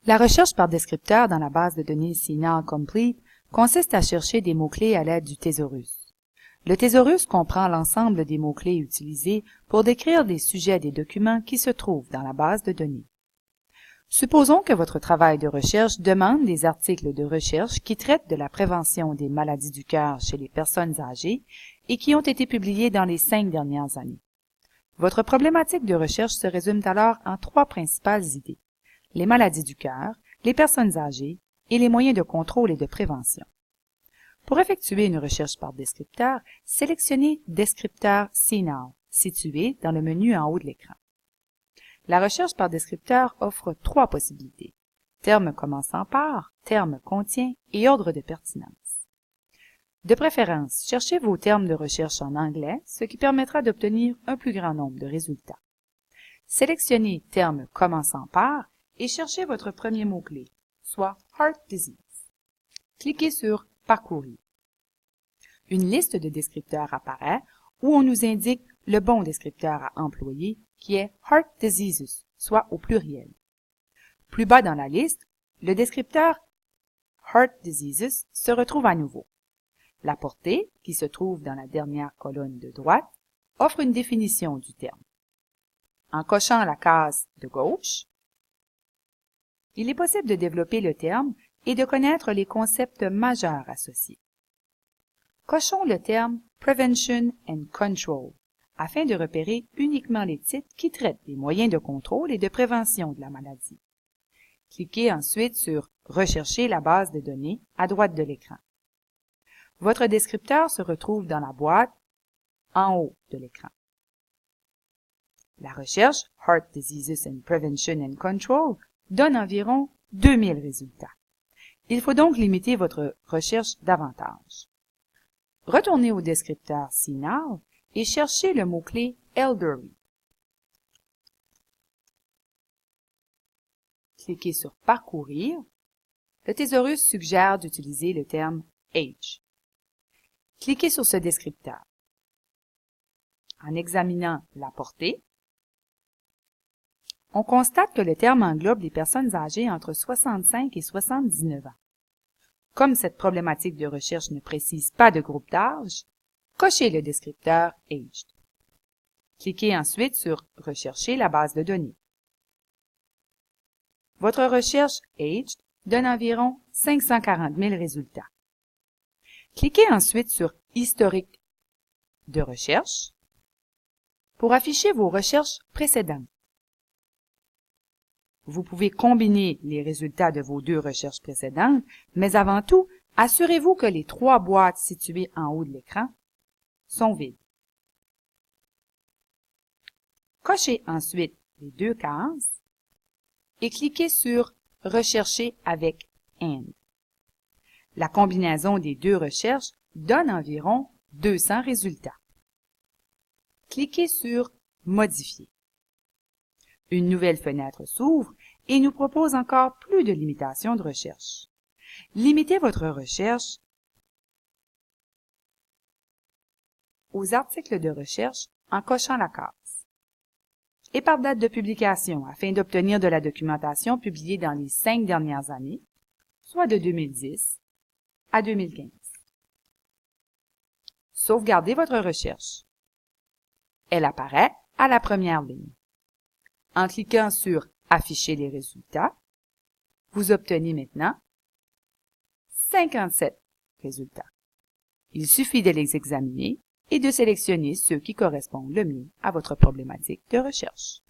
La recherche par descripteur dans la base de données CNAL Complete consiste à chercher des mots-clés à l'aide du thésaurus. Le thésaurus comprend l'ensemble des mots-clés utilisés pour décrire des sujets des documents qui se trouvent dans la base de données. Supposons que votre travail de recherche demande des articles de recherche qui traitent de la prévention des maladies du cœur chez les personnes âgées et qui ont été publiés dans les 5 dernières années. Votre problématique de recherche se résume alors en 3 principales idées: les maladies du cœur, les personnes âgées et les moyens de contrôle et de prévention. Pour effectuer une recherche par descripteur, sélectionnez Descripteur CNAL, situé dans le menu en haut de l'écran. La recherche par descripteur offre 3 possibilités: terme commençant par, terme contient et ordre de pertinence. De préférence, cherchez vos termes de recherche en anglais, ce qui permettra d'obtenir un plus grand nombre de résultats. Sélectionnez terme commençant par et cherchez votre premier mot-clé, soit Heart Disease. Cliquez sur Parcourir. Une liste de descripteurs apparaît où on nous indique le bon descripteur à employer qui est Heart Diseases, soit au pluriel. Plus bas dans la liste, le descripteur Heart Diseases se retrouve à nouveau. La portée, qui se trouve dans la dernière colonne de droite, offre une définition du terme. En cochant la case de gauche, il est possible de développer le terme et de connaître les concepts majeurs associés. Cochons le terme Prevention and Control afin de repérer uniquement les titres qui traitent des moyens de contrôle et de prévention de la maladie. Cliquez ensuite sur Rechercher la base de données à droite de l'écran. Votre descripteur se retrouve dans la boîte en haut de l'écran. La recherche Heart Diseases and Prevention and Control donne environ 2000 résultats. Il faut donc limiter votre recherche davantage. Retournez au descripteur CNAL et cherchez le mot-clé Elderly. Cliquez sur Parcourir. Le thésaurus suggère d'utiliser le terme Age. Cliquez sur ce descripteur. En examinant la portée, on constate que le terme englobe les personnes âgées entre 65 et 79 ans. Comme cette problématique de recherche ne précise pas de groupe d'âge, cochez le descripteur Aged. Cliquez ensuite sur Rechercher la base de données. Votre recherche Aged donne environ 540 000 résultats. Cliquez ensuite sur Historique de recherche pour afficher vos recherches précédentes. Vous pouvez combiner les résultats de vos 2 recherches précédentes, mais avant tout, assurez-vous que les 3 boîtes situées en haut de l'écran sont vides. Cochez ensuite les 2 cases et cliquez sur Rechercher avec AND. La combinaison des 2 recherches donne environ 200 résultats. Cliquez sur Modifier. Une nouvelle fenêtre s'ouvre et nous propose encore plus de limitations de recherche. Limitez votre recherche aux articles de recherche en cochant la case et par date de publication afin d'obtenir de la documentation publiée dans les 5 dernières années, soit de 2010 à 2015. Sauvegardez votre recherche. Elle apparaît à la première ligne. En cliquant sur Afficher les résultats, vous obtenez maintenant 57 résultats. Il suffit de les examiner et de sélectionner ceux qui correspondent le mieux à votre problématique de recherche.